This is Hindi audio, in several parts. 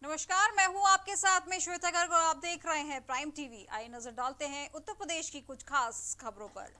नमस्कार, मैं हूं आपके साथ में श्वेता गर्ग और आप देख रहे हैं प्राइम टीवी। आइए नजर डालते हैं उत्तर प्रदेश की कुछ खास खबरों पर।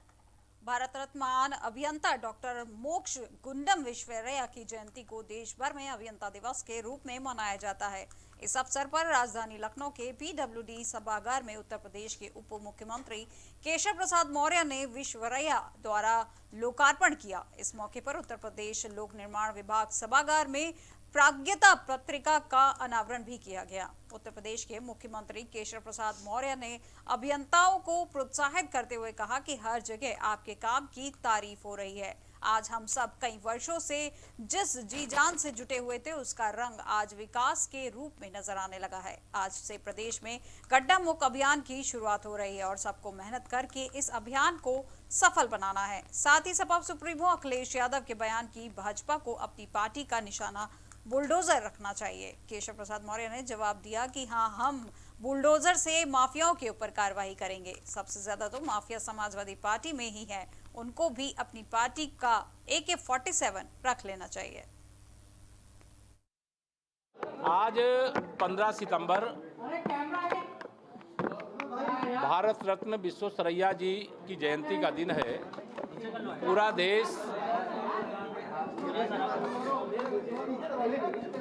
भारत रत्न महान अभियंता डॉक्टर मोक्ष गुंडम विश्वेश्वरैया की जयंती को देश भर में अभियंता दिवस के रूप में मनाया जाता है। इस अवसर पर राजधानी लखनऊ के पीडब्ल्यूडी सभागार में उत्तर प्रदेश के उप मुख्यमंत्री केशव प्रसाद मौर्य ने विश्वेश्वरैया द्वारा लोकार्पण किया। इस मौके पर उत्तर प्रदेश लोक निर्माण विभाग सभागार में प्राज्ञता पत्रिका का अनावरण भी किया गया। उत्तर प्रदेश के मुख्यमंत्री केशव प्रसाद मौर्य ने अभियंताओं को प्रोत्साहित करते हुए कहा कि हर जगह आपके काम की तारीफ हो रही है। आज हम सब कई वर्षों से जिस जी जान से जुटे हुए थे उसका रंग आज विकास के रूप में नजर आने लगा है। आज से प्रदेश में गड्ढा मुक्त अभियान की शुरुआत हो रही है और सबको मेहनत करके इस अभियान को सफल बनाना है। साथ ही सपा सुप्रीमो अखिलेश यादव के बयान की भाजपा को अपनी पार्टी का निशाना बुलडोजर रखना चाहिए। केशव प्रसाद मौर्य ने जवाब दिया कि हाँ, हम बुलडोजर से माफियाओं के ऊपर कार्रवाई करेंगे। सबसे ज्यादा तो माफिया समाजवादी पार्टी में ही है, उनको भी अपनी पार्टी का AK-47 रख लेना चाहिए। आज 15 सितंबर भारत रत्न विश्वेश्वरैया जी की जयंती का दिन है। पूरा देश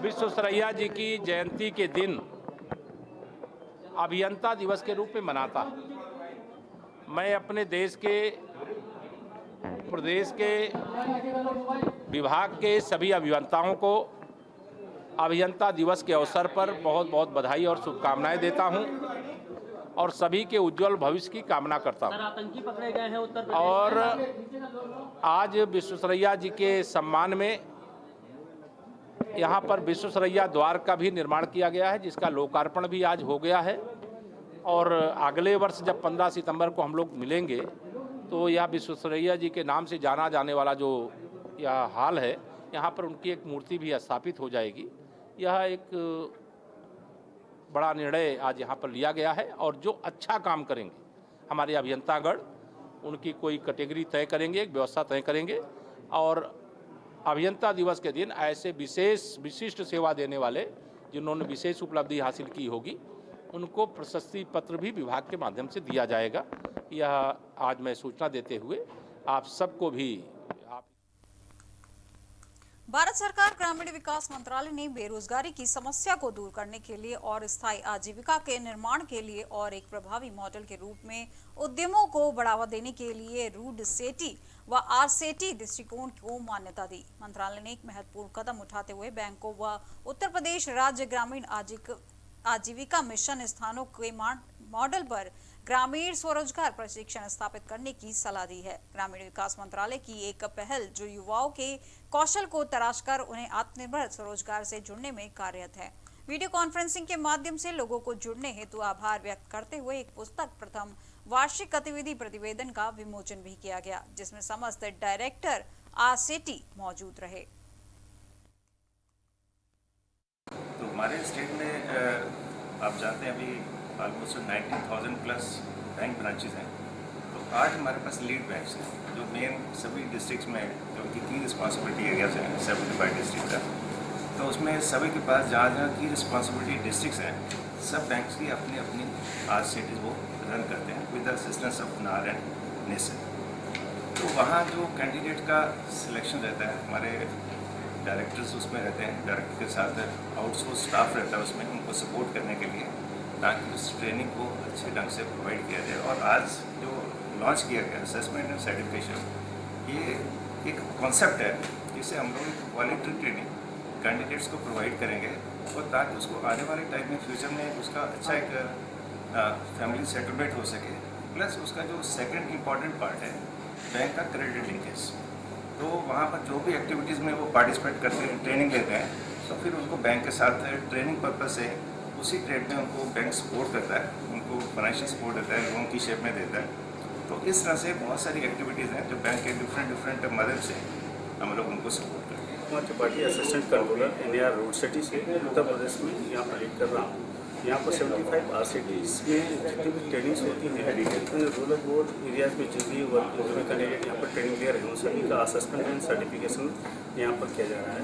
विश्वेश्वरैया जी की जयंती के दिन अभियंता दिवस के रूप में मनाता है। मैं अपने देश के प्रदेश के विभाग के सभी अभियंताओं को अभियंता दिवस के अवसर पर बहुत बहुत बधाई और शुभकामनाएं देता हूं और सभी के उज्जवल भविष्य की कामना करता हूं। आतंकी पकड़े गए हैं उत्तर प्रदेश और आज विश्वेश्वरैया जी के सम्मान में यहाँ पर विश्वेश्वरैया द्वार का भी निर्माण किया गया है, जिसका लोकार्पण भी आज हो गया है। और अगले वर्ष जब 15 सितंबर को हम लोग मिलेंगे तो यह विश्वेश्वरैया जी के नाम से जाना जाने वाला जो यह हाल है, यहाँ पर उनकी एक मूर्ति भी स्थापित हो जाएगी। यह एक बड़ा निर्णय आज यहाँ पर लिया गया है और जो अच्छा काम करेंगे हमारे अभियंतागण, उनकी कोई कैटेगरी तय करेंगे, एक व्यवस्था तय करेंगे और अभियंता दिवस के दिन ऐसे विशिष्ट सेवा देने वाले जिन्होंने विशेष उपलब्धि हासिल की होगी उनको प्रशस्ति पत्र भी विभाग के माध्यम से दिया जाएगा। यह आज मैं सूचना देते हुए आप सबको भी भारत सरकार ग्रामीण विकास मंत्रालय ने बेरोजगारी की समस्या को दूर करने के लिए और स्थायी आजीविका के निर्माण के लिए और एक प्रभावी मॉडल के रूप में उद्यमों को बढ़ावा देने के लिए रूड सेटी व आरसेटी दृष्टिकोण को मान्यता दी। मंत्रालय ने एक महत्वपूर्ण कदम उठाते हुए बैंकों व उत्तर प्रदेश राज्य ग्रामीण आजीविका मिशन स्थानों के मॉडल पर ग्रामीण स्वरोजगार प्रशिक्षण स्थापित करने की सलाह दी है। ग्रामीण विकास मंत्रालय की एक पहल जो युवाओं के कौशल को तराशकर उन्हें आत्मनिर्भर स्वरोजगार से जुड़ने में कार्यरत है। वीडियो कॉन्फ्रेंसिंग के माध्यम से लोगों को जुड़ने हेतु आभार व्यक्त करते हुए एक पुस्तक प्रथम वार्षिक गतिविधि प्रतिवेदन का विमोचन भी किया गया, जिसमें समस्त डायरेक्टर आरसेटी मौजूद रहे। तो हमारे स्टेट में आप जानते हैं अभी ऑलमोस्ट 19,000 प्लस बैंक ब्रांचेज हैं। तो 8 हमारे पास लीड बैंक्स हैं जो मेन सभी डिस्ट्रिक्ट्स में, जो उनकी की रिस्पॉन्सिबिलिटी एरियाज हैं, 75 डिस्ट्रिक्ट हैं। तो उसमें सभी के पास जहाँ जहाँ की रिस्पॉन्सिबिलिटी डिस्ट्रिक्ट्स हैं, सब बैंक्स की अपनी अपनी आरसेटीज वो रन करते हैं विद द असिस्टेंस ऑफ नार एंड नेसन। तो वहाँ जो कैंडिडेट का सिलेक्शन रहता है, हमारे डायरेक्टर्स उसमें रहते हैं, डायरेक्टर के साथ आउटसोर्स स्टाफ रहता है उसमें, उनको सपोर्ट करने के लिए, ताकि उस ट्रेनिंग को अच्छे ढंग से प्रोवाइड किया जाए। और आज जो लॉन्च किया गया असेसमेंट एंड सर्टिफिकेशन, ये एक कॉन्सेप्ट है जिसे हम लोग क्वालिटी ट्रेनिंग कैंडिडेट्स को प्रोवाइड करेंगे और ताकि उसको आने वाले टाइम में फ्यूचर में उसका अच्छा एक फैमिली सेटलमेंट हो सके। प्लस उसका जो सेकंड इम्पॉर्टेंट पार्ट है बैंक का क्रेडिट लिंकेज, तो वहाँ पर जो भी एक्टिविटीज़ में वो पार्टिसिपेट करते हैं, ट्रेनिंग लेते हैं, तो फिर उनको बैंक के साथ ट्रेनिंग पर्पज से उसी ट्रेड में उनको बैंक सपोर्ट करता है, उनको फाइनेंशियल सपोर्ट देता है, लोन की शेप में देता है। तो इस तरह से बहुत सारी एक्टिविटीज़ हैं जो बैंक के डिफरेंट मदद से हम लोग उनको सपोर्ट करते हैं। मैं Tripathi assistant controller India road city से उत्तर प्रदेश में यहाँ पर लीड कर रहा हूँ। यहाँ पर 75 RCTs में जितनी भी ट्रेनिंग्स होती हैं रूरल बोर्ड एरियाज में जो भी कैंडिडेट यहाँ पर ट्रेनिंग ले रहे हैं उन सभी का असेसमेंट एंड सर्टिफिकेशन यहाँ पर किया जा रहा है।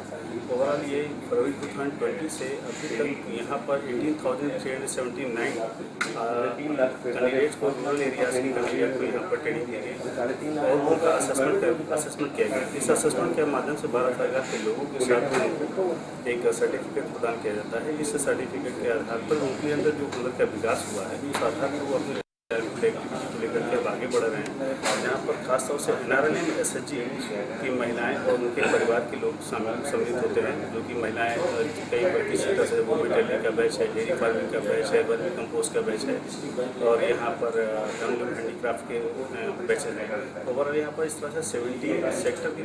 ओवरऑल ये फरवरी 2020 से अभी तक यहाँ पर 18,379 कैंडिडेट्स को रूरल एरियाज के कैंडिडेट को यहाँ पर ट्रेनिंग दी गई और उनका असेसमेंट किया गया। इस असेसमेंट के माध्यम से 12,000 के लोगों के साथ उनको एक सर्टिफिकेट प्रदान किया जाता है। इस सर्टिफिकेट के आधार पर उनके अंदर जो हुनर का विकास हुआ है उस आधार पर वो अपने एक्टिविटी को लेकर के अब आगे बढ़ रहे हैं। यहाँ पर खासतौर से NRLM SHG की महिलाएं और उनके परिवार के लोग सम्मिलित होते हैं, जो कि महिलाएं कई किसी तरह से वो मेटेरियल का बैच है, डेयरी फार्मिंग का बैच है, वर्मी कंपोस्ट का बैच है और यहाँ पर हैंडलूम हैंडीक्राफ्ट के बैचेज हैं। ओवरऑल यहाँ पर इस तरह से 70 सेक्टर की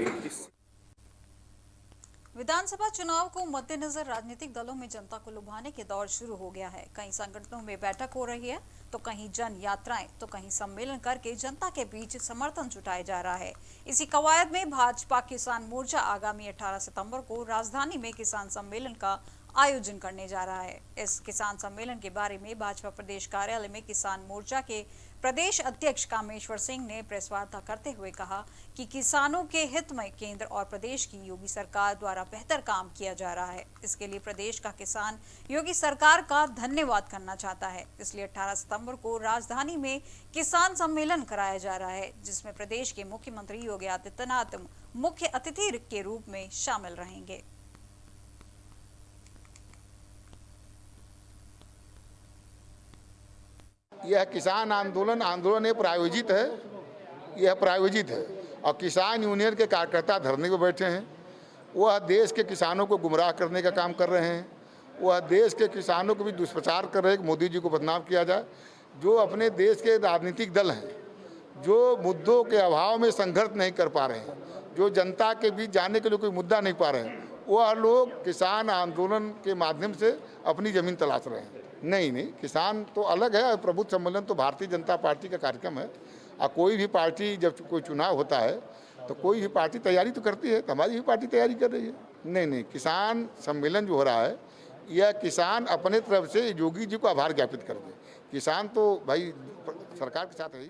विधानसभा चुनाव को मद्देनजर राजनीतिक दलों में जनता को लुभाने के दौर शुरू हो गया है। कई संगठनों में बैठक हो रही है तो कहीं जन यात्राएं तो कहीं सम्मेलन करके जनता के बीच समर्थन जुटाया जा रहा है। इसी कवायद में भाजपा किसान मोर्चा आगामी 18 सितंबर को राजधानी में किसान सम्मेलन का आयोजन करने जा रहा है। इस किसान सम्मेलन के बारे में भाजपा प्रदेश कार्यालय में किसान मोर्चा के प्रदेश अध्यक्ष कामेश्वर सिंह ने प्रेस वार्ता करते हुए कहा कि किसानों के हित में केंद्र और प्रदेश की योगी सरकार द्वारा बेहतर काम किया जा रहा है। इसके लिए प्रदेश का किसान योगी सरकार का धन्यवाद करना चाहता है। इसलिए 18 सितंबर को राजधानी में किसान सम्मेलन कराया जा रहा है, जिसमें प्रदेश के मुख्यमंत्री योगी आदित्यनाथ मुख्य अतिथि के रूप में शामिल रहेंगे। यह किसान आंदोलन ये प्रायोजित है, यह प्रायोजित है और किसान यूनियन के कार्यकर्ता धरने पर बैठे हैं। वह देश के किसानों को गुमराह करने का काम कर रहे हैं। वह देश के किसानों को भी दुष्प्रचार कर रहे हैं कि मोदी जी को बदनाम किया जाए। जो अपने देश के राजनीतिक दल हैं, जो मुद्दों के अभाव में संघर्ष नहीं कर पा रहे हैं, जो जनता के बीच जाने के लिए कोई मुद्दा नहीं पा रहे हैं, वह लोग किसान आंदोलन के माध्यम से अपनी ज़मीन तलाश रहे हैं। नहीं, किसान तो अलग है। प्रबुद्ध सम्मेलन तो भारतीय जनता पार्टी का कार्यक्रम है और कोई भी पार्टी जब कोई चुनाव होता है तो कोई भी पार्टी तैयारी तो करती है, तो हमारी भी पार्टी तैयारी कर रही है। नहीं, किसान सम्मेलन जो हो रहा है यह किसान अपने तरफ से योगी जी को आभार ज्ञापित कर दे। किसान तो भाई सरकार के साथ है।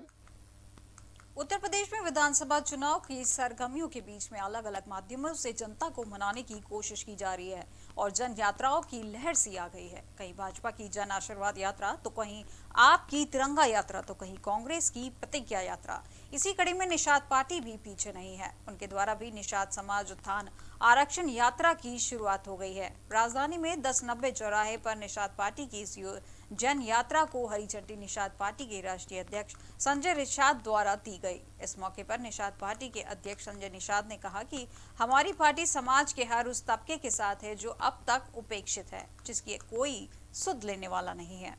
उत्तर प्रदेश में विधानसभा चुनाव की सरगर्मियों के बीच में अलग अलग माध्यमों से जनता को मनाने की कोशिश की जा रही है और जन यात्राओं की लहर सी आ गई है। कहीं भाजपा की जन आशीर्वाद यात्रा तो कहीं आप की तिरंगा यात्रा तो कहीं कांग्रेस की प्रतिज्ञा यात्रा। इसी कड़ी में निषाद पार्टी भी पीछे नहीं है। उनके द्वारा भी निषाद समाज उत्थान आरक्षण यात्रा की शुरुआत हो गई है। राजधानी में 1090 चौराहे पर निषाद पार्टी की इस जन यात्रा को हरी झंडी निषाद पार्टी के राष्ट्रीय अध्यक्ष संजय निषाद द्वारा दी गई। इस मौके पर निषाद पार्टी के अध्यक्ष संजय निषाद ने कहा कि हमारी पार्टी समाज के हर उस तबके के साथ है जो अब तक उपेक्षित है, जिसकी कोई सुध लेने वाला नहीं है।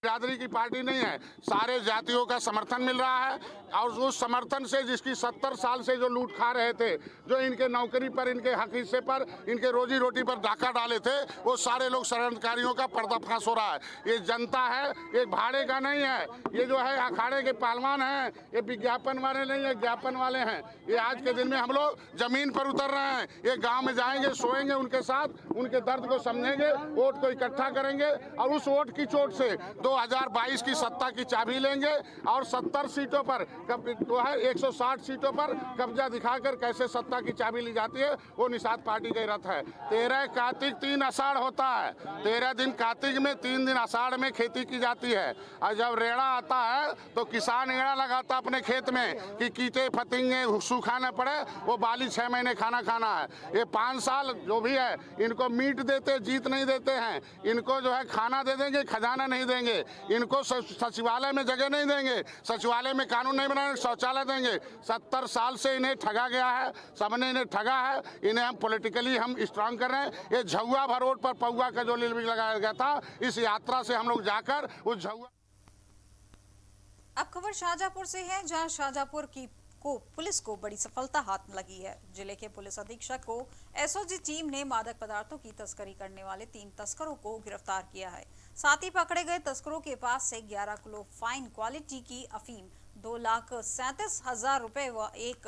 बिरादरी की पार्टी नहीं है, सारे जातियों का समर्थन मिल रहा है और उस समर्थन से जिसकी 70 साल से जो लूट खा रहे थे, जो इनके नौकरी पर, इनके हक हिस्से पर, इनके रोजी रोटी पर डाका डाले थे, वो सारे लोग षड्यंत्रकारियों का पर्दाफाश हो रहा है। ये जनता है, ये भाड़े का नहीं है। ये जो है अखाड़े के पहलवान हैं, ये विज्ञापन वाले नहीं है, ज्ञापन वाले हैं। ये आज के दिन में हम लोग जमीन पर उतर रहे हैं। ये गाँव में जाएंगे, सोएंगे उनके साथ, उनके दर्द को समझेंगे, वोट को इकट्ठा करेंगे और उस वोट की चोट से 2022 की सत्ता की चाबी लेंगे और 70 सीटों पर जो है 160 सीटों पर कब्जा दिखाकर कैसे सत्ता की चाबी ली जाती है, वो निषाद पार्टी का रथ है। 13 कार्तिक 3 आषाढ़ होता है। 13 दिन कार्तिक में, 3 दिन आषाढ़ में खेती की जाती है और जब रेड़ा आता है तो किसान रेड़ा लगाता अपने खेत में कि कीटे फतिंगे सूखा न पड़े, वो बाली 6 महीने खाना है। ये 5 साल जो भी है इनको मीट देते, जीत नहीं देते हैं। इनको जो है खाना दे देंगे, खजाना नहीं देंगे। इनको सचिवालय में जगह नहीं देंगे, सचिवालय में कानून नहीं बनाएंगे, शौचालय देंगे। 70 साल से इन्हें ठगा गया है, सबने इन्हें ठगा है। इन्हें हम पॉलिटिकली हम स्ट्रांग कर रहे हैं। ये झुआ भर रोड पर पौआ का जो लिलबिल लगाया गया था, इस यात्रा से हम लोग जाकर उस झुआ। अब खबर शाहजहांपुर से है, जहां शाहजहांपुर की पुलिस को बड़ी सफलता हाथ लगी है। जिले के पुलिस अधीक्षक को एसओजी टीम ने मादक पदार्थों की तस्करी करने वाले 3 तस्करों को गिरफ्तार किया है। साथ ही पकड़े गए तस्करों के पास से 11 किलो फाइन क्वालिटी की अफीम, 2,37,000 रुपए व एक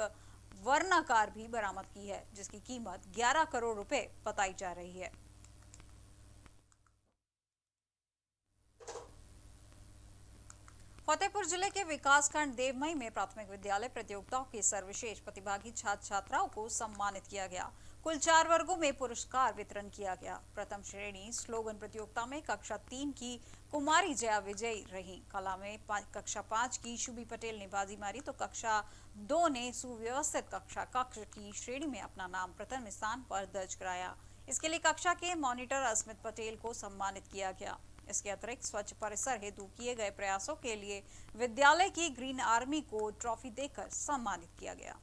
वर्ना कार भी बरामद की है, जिसकी कीमत 11 करोड़ रुपए बताई जा रही है। फतेहपुर जिले के विकासखंड देवमई में प्राथमिक विद्यालय प्रतियोगिताओं के सर्वश्रेष्ठ प्रतिभागी छात्र छात्राओं को सम्मानित किया गया। कुल 4 वर्गों में पुरस्कार वितरण किया गया। प्रथम श्रेणी स्लोगन प्रतियोगिता में कक्षा 3 की कुमारी जया विजयी रही। कला में कक्षा 5 की शुभी पटेल ने बाजी मारी तो कक्षा 2 ने सुव्यवस्थित कक्षा कक्ष की श्रेणी में अपना नाम प्रथम स्थान पर दर्ज कराया। इसके लिए कक्षा के मॉनिटर अस्मित पटेल को सम्मानित किया गया। इसके अतिरिक्त स्वच्छ परिसर हेतु किए गए प्रयासों के लिए विद्यालय की ग्रीन आर्मी को ट्रॉफी देकर सम्मानित किया गया।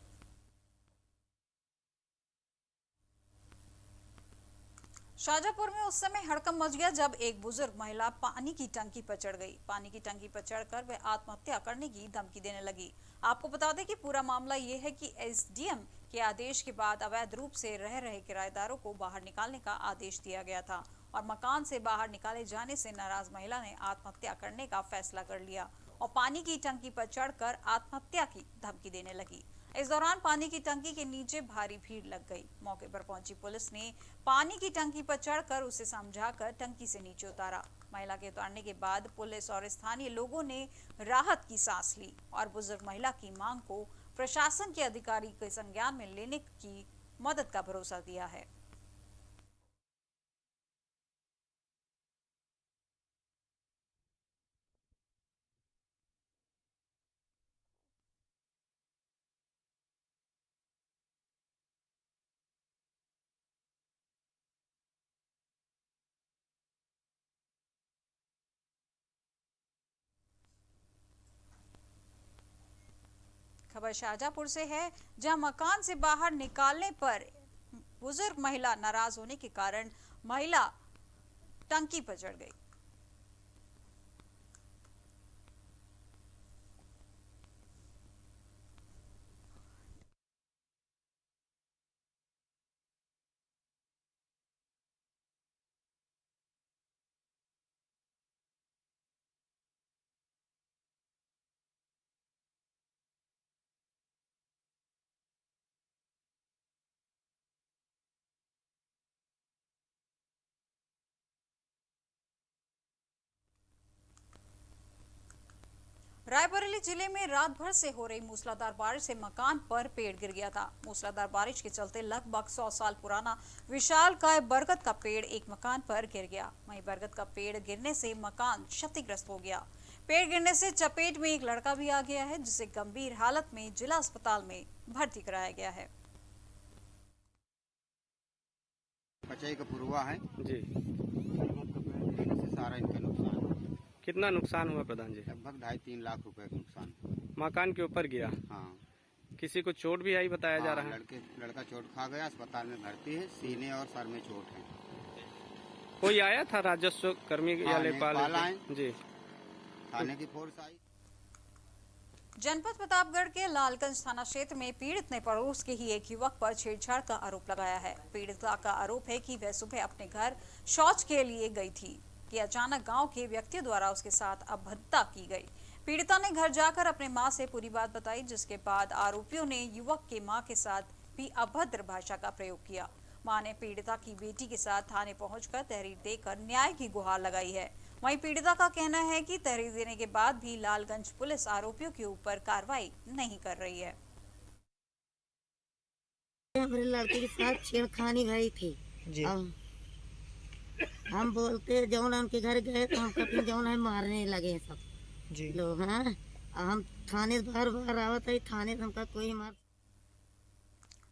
शाजापुर में उस समय हड़कंप मच गया जब एक बुजुर्ग महिला पानी की टंकी पर चढ़ गई। पानी की टंकी पर चढ़कर वह आत्महत्या करने की धमकी देने लगी। आपको बता दें कि पूरा मामला ये है कि एसडीएम के आदेश के बाद अवैध रूप से रह रहे किराएदारों को बाहर निकालने का आदेश दिया गया था और मकान से बाहर निकाले जाने से नाराज महिला ने आत्महत्या करने का फैसला कर लिया और पानी की टंकी पर चढ़कर आत्महत्या की धमकी देने लगी। इस दौरान पानी की टंकी के नीचे भारी भीड़ लग गई। मौके पर पहुंची पुलिस ने पानी की टंकी पर चढ़कर उसे समझाकर टंकी से नीचे उतारा। महिला के उतारने के बाद पुलिस और स्थानीय लोगों ने राहत की सांस ली और बुजुर्ग महिला की मांग को प्रशासन के अधिकारी के संज्ञान में लेने की मदद का भरोसा दिया है। खबर शाजापुर से है, जहां मकान से बाहर निकालने पर बुजुर्ग महिला नाराज होने के कारण महिला टंकी पर चढ़ गई। रायबरेली जिले में रात भर से हो रही मूसलाधार बारिश से मकान पर पेड़ गिर गया था। मूसलाधार बारिश के चलते लगभग 100 साल पुराना विशालकाय बरगद का पेड़ एक मकान पर गिर गया। वहीं बरगद का पेड़ गिरने से मकान क्षतिग्रस्त हो गया। पेड़ गिरने से चपेट में एक लड़का भी आ गया है, जिसे गंभीर हालत में जिला अस्पताल में भर्ती कराया गया है। पचाई का पुरवा है जी, से सारा इनका नुकसान। कितना नुकसान हुआ प्रधान जी? लगभग 2.5-3 लाख रुपए का नुकसान। मकान के ऊपर गिरा। हाँ, किसी को चोट भी आई बताया जा रहा है। लड़का चोट खा गया, अस्पताल में भर्ती है। सीने और सर में चोट है। कोई आया था राजस्व कर्मी या लेखपाल? जी, थाने की फोर्स आई। जनपद प्रतापगढ़ के लालगंज थाना क्षेत्र में पीड़ित ने पड़ोस के ही एक युवक पर छेड़छाड़ का आरोप लगाया है। पीड़िता का आरोप है कि वह सुबह अपने घर शौच के लिए गई थी कि अचानक गांव के व्यक्तियों द्वारा उसके साथ अभद्रता की गई। पीड़िता ने घर जाकर अपने मां से पूरी बात बताई, जिसके बाद आरोपियों ने युवक के मां के साथ भी अभद्र भाषा का प्रयोग किया। मां ने पीड़िता की बेटी के साथ थाने पहुंचकर तहरीर देकर न्याय की गुहार लगाई है। वहीं पीड़िता का कहना है कि तहरीर देने के बाद भी लालगंज पुलिस आरोपियों के ऊपर कार्रवाई नहीं कर रही है। हमारे लड़के के साथ छेड़खानी भई थी। हम बोलते जौन उनके घर गए तो हम कभी जौन है मारने लगे सब जी लोग। हाँ, हम थाने बार बार आवत है, थाने से हमका कोई मार।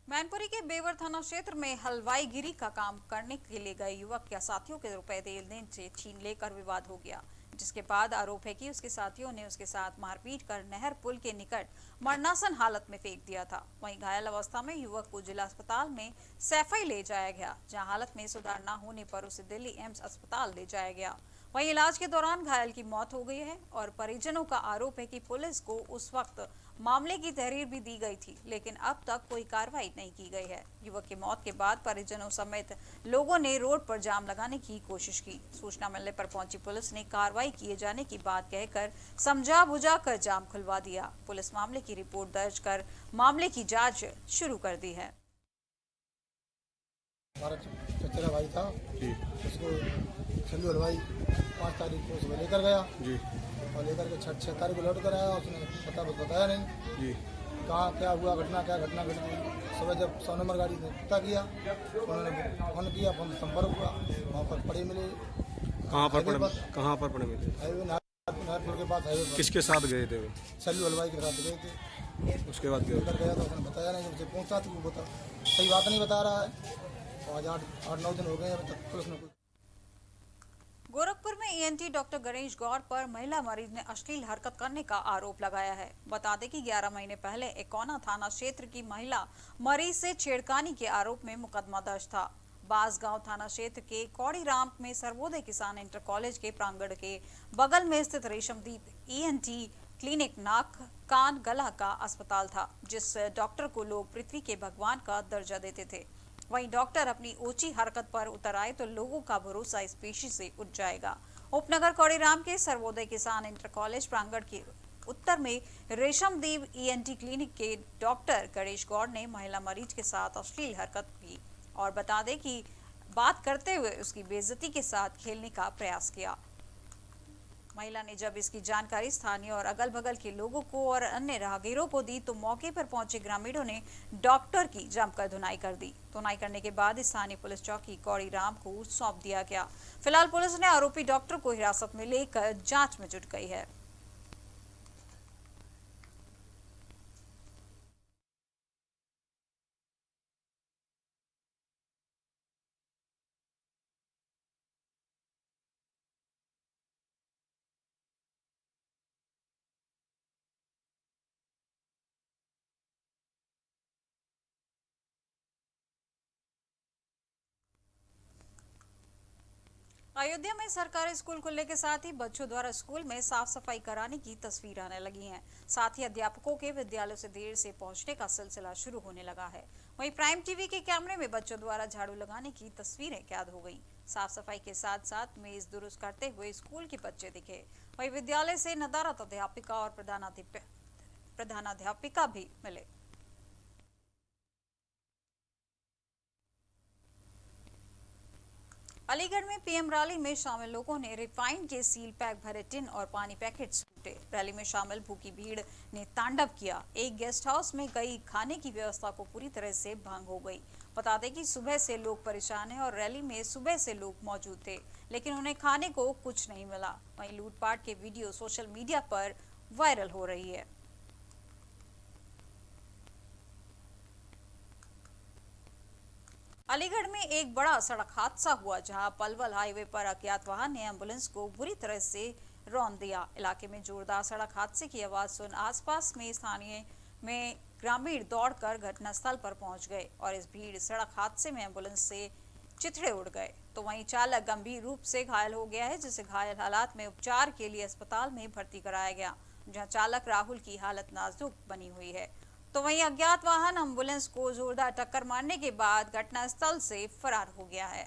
मैनपुरी के बेवर थाना क्षेत्र में हलवाईगिरी का काम करने के लिए गए युवक या साथियों के रुपए देने से छीन लेकर विवाद हो गया, जिसके बाद आरोप है कि उसके साथियों ने उसके साथ मारपीट कर नहर पुल के निकट मरनासन हालत में फेंक दिया था। वहीं घायल अवस्था में युवक को जिला अस्पताल में सैफई ले जाया गया, जहां हालत में सुधार न होने पर उसे दिल्ली एम्स अस्पताल ले जाया गया। वहीं इलाज के दौरान घायल की मौत हो गई है और परिजनों का आरोप है कि पुलिस को उस वक्त मामले की तहरीर भी दी गई थी, लेकिन अब तक कोई कार्रवाई नहीं की गई है। युवक की मौत के बाद परिजनों समेत लोगों ने रोड पर जाम लगाने की कोशिश की। सूचना मिलने पर पहुंची पुलिस ने कार्रवाई किए जाने की बात कहकर समझा बुझा कर जाम खुलवा दिया। पुलिस मामले की रिपोर्ट दर्ज कर मामले की जांच शुरू कर दी है। हमारा चचेरा भाई था जी, उसको छल्लू हलवाई 5 तारीख को सुबह लेकर गया जी, और लेकर के 6 तारीख को लौट कर आया। उसने पता बताया नहीं जी, कहाँ क्या हुआ, घटना घट गई। सुबह जब 100 नंबर गाड़ी ने पता किया, उन्होंने फोन किया, फोन संपर्क हुआ, वहाँ पर पड़े मिले। कहाँ पर पड़े मिले? हाईवे नागपुर के पास हाईवे पर। किसके साथ गए थे वो? छल्लू हलवाई के साथ गए थे। उसके बाद लेकर गया तो उसने बताया नहीं, मुझे पूछा तो वो बता सही बात नहीं बता रहा है। आज 8-9 दिन हो गए अभी तक पुलिस ने। गोरखपुर में ईएनटी डॉक्टर गणेश गौड़ पर महिला मरीज ने अश्लील हरकत करने का आरोप लगाया है। बता दें कि 11 महीने पहले एकोना थाना क्षेत्र की महिला मरीज से छेड़खानी के आरोप में मुकदमा दर्ज था। बांसगांव थाना क्षेत्र के कौड़ीराम में सर्वोदय किसान इंटर कॉलेज के प्रांगण के बगल में स्थित रेशमदीप ईएनटी क्लिनिक नाक कान गला का अस्पताल था, जिस डॉक्टर को लोग पृथ्वी के भगवान का दर्जा देते थे। वहीं डॉक्टर अपनी ऊंची हरकत पर उतर आए तो लोगों का भरोसा इस पेशी से उठ जाएगा। उपनगर कौड़ीराम के सर्वोदय किसान इंटर कॉलेज प्रांगण के उत्तर में रेशमदीप ईएनटी क्लिनिक के डॉक्टर गणेश गौड़ ने महिला मरीज के साथ अश्लील हरकत की और बता दें कि बात करते हुए उसकी बेइज्जती के साथ खेलने का प्रयास किया। महिला ने जब इसकी जानकारी स्थानीय और अगल बगल के लोगों को और अन्य राहगीरों को दी तो मौके पर पहुंचे ग्रामीणों ने डॉक्टर की जमकर धुनाई कर दी। धुनाई करने के बाद स्थानीय पुलिस चौकी कौड़ीराम को सौंप दिया गया। फिलहाल पुलिस ने आरोपी डॉक्टर को हिरासत में लेकर जांच में जुट गई है। अयोध्या में सरकारी स्कूल खुलने के साथ ही बच्चों द्वारा स्कूल में साफ सफाई कराने की तस्वीर आने लगी हैं। साथ ही अध्यापकों के विद्यालयों से देर से पहुंचने का सिलसिला शुरू होने लगा है। वहीं प्राइम टीवी के कैमरे में बच्चों द्वारा झाड़ू लगाने की तस्वीरें कैद हो गई। साफ सफाई के साथ साथ मेज दुरुस्त करते हुए स्कूल के बच्चे दिखे। वहीं विद्यालय से नदारत अध्यापिका और प्रधानाध्यापिका भी मिले। अलीगढ़ में पीएम रैली में शामिल लोगों ने रिफाइंड के सील पैक भरे टिन और पानी पैकेट्स लूटे। रैली में शामिल भूखी भीड़ ने तांडव किया। एक गेस्ट हाउस में गई खाने की व्यवस्था को पूरी तरह से भंग हो गई। बता दें कि सुबह से लोग परेशान हैं और रैली में सुबह से लोग मौजूद थे, लेकिन उन्हें खाने को कुछ नहीं मिला। वहीं लूटपाट के वीडियो सोशल मीडिया पर वायरल हो रही है। अलीगढ़ में एक बड़ा सड़क हादसा हुआ, जहां पलवल हाईवे पर अज्ञात वाहन ने एम्बुलेंस को बुरी तरह से रौंद दिया। इलाके में जोरदार सड़क हादसे की आवाज सुन आसपास में स्थानीय में ग्रामीण दौड़कर घटनास्थल पर पहुंच गए और इस भीड़ सड़क हादसे में एम्बुलेंस से चिथड़े उड़ गए। तो वहीं चालक गंभीर रूप से घायल हो गया है, जिसे घायल हालात में उपचार के लिए अस्पताल में भर्ती कराया गया, जहाँ चालक राहुल की हालत नाजुक बनी हुई है। तो वहीं अज्ञात वाहन एम्बुलेंस को जोरदार टक्कर मारने के बाद घटनास्थल से फरार हो गया है।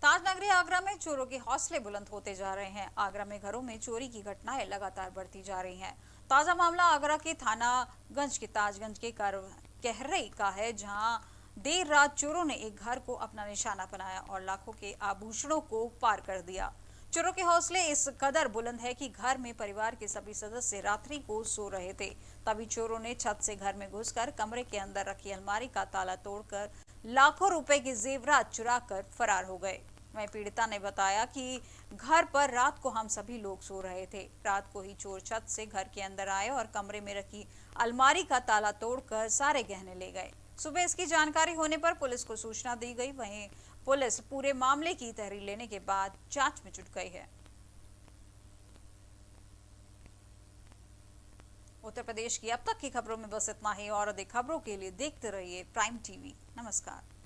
ताजनगरी आगरा में चोरों के हौसले बुलंद होते जा रहे हैं। आगरा में घरों में चोरी की घटनाएं लगातार बढ़ती जा रही हैं। ताजा मामला आगरा के थानागंज के ताजगंज के कहरई का है, जहां देर रात चोरों ने एक घर को अपना निशाना बनाया और लाखों के आभूषणों को पार कर दिया। चोरों के हौसले इस कदर बुलंद है कि घर में परिवार के सभी सदस्य रात्रि को सो रहे थे, तभी चोरों ने छत से घर में घुसकर कमरे के अंदर रखी अलमारी का ताला तोड़कर लाखों रुपए के जेवरात चुराकर फरार हो गए। वहीं पीड़िता ने बताया कि घर पर रात को हम सभी लोग सो रहे थे। रात को ही चोर छत से घर के अंदर आए और कमरे में रखी अलमारी का ताला तोड़कर सारे गहने ले गए। सुबह इसकी जानकारी होने पर पुलिस को सूचना दी गई। वहीं पुलिस पूरे मामले की तहरीर लेने के बाद जांच में जुट गई है। उत्तर प्रदेश की अब तक की खबरों में बस इतना ही और अधिक खबरों के लिए देखते रहिए प्राइम टीवी। नमस्कार।